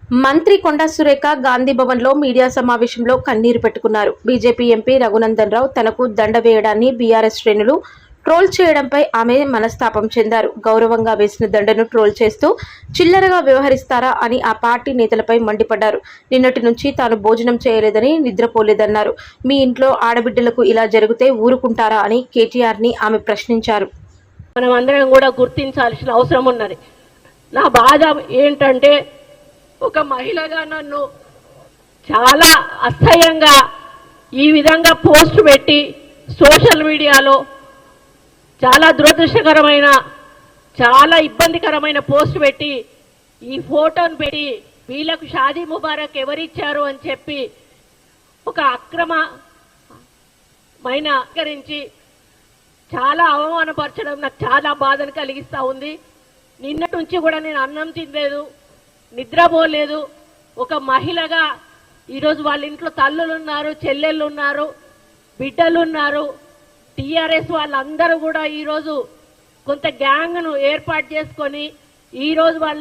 మంత్రి కొండా సురేఖ గాంధీ భవన్ లో మీడియా సమావేశంలో కన్నీరు పెట్టుకున్నారు. బీజేపీ ఎంపీ రఘునందన్ రావు తనకు దండ వేయడాన్ని బీఆర్ఎస్ శ్రేణులు ట్రోల్ చేయడంపై ఆమె మనస్తాపం చెందారు. గౌరవంగా వేసిన దండను ట్రోల్ చేస్తూ చిల్లరగా వ్యవహరిస్తారా అని ఆ పార్టీ నేతలపై మండిపడ్డారు. నిన్నటి నుంచి తాను భోజనం చేయలేదని, నిద్రపోలేదన్నారు. మీ ఇంట్లో ఆడబిడ్డలకు ఇలా జరిగితే ఊరుకుంటారా అని కేటీఆర్ ని ఆమె ప్రశ్నించారు. మనం అందరం కూడా గుర్తించాల్సిన అవసరం ఉన్నది. నా బాధ ఏంటంటే, ఒక మహిళగా నన్ను చాలా అసహ్యంగా ఈ విధంగా పోస్ట్ పెట్టి సోషల్ మీడియాలో చాలా దురదృష్టకరమైన, చాలా ఇబ్బందికరమైన పోస్ట్ పెట్టి ఈ ఫోటోను పెట్టి వీళ్ళకు షాదీ ముబారక్ ఎవరిచ్చారు అని చెప్పి ఒక అక్రమమైన గురించి చాలా అవమానపరచడం నాకు చాలా బాధను కలిగిస్తూ ఉంది. నిన్నటి నుంచి కూడా నేను అన్నం తినలేదు, నిద్రపోలేదు. ఒక మహిళగా ఈరోజు వాళ్ళ ఇంట్లో తల్లులు ఉన్నారు, చెల్లెళ్ళు ఉన్నారు, బిడ్డలు ఉన్నారు. టీఆర్ఎస్ వాళ్ళందరూ కూడా ఈరోజు కొంత గ్యాంగ్ను ఏర్పాటు చేసుకొని ఈరోజు వాళ్ళ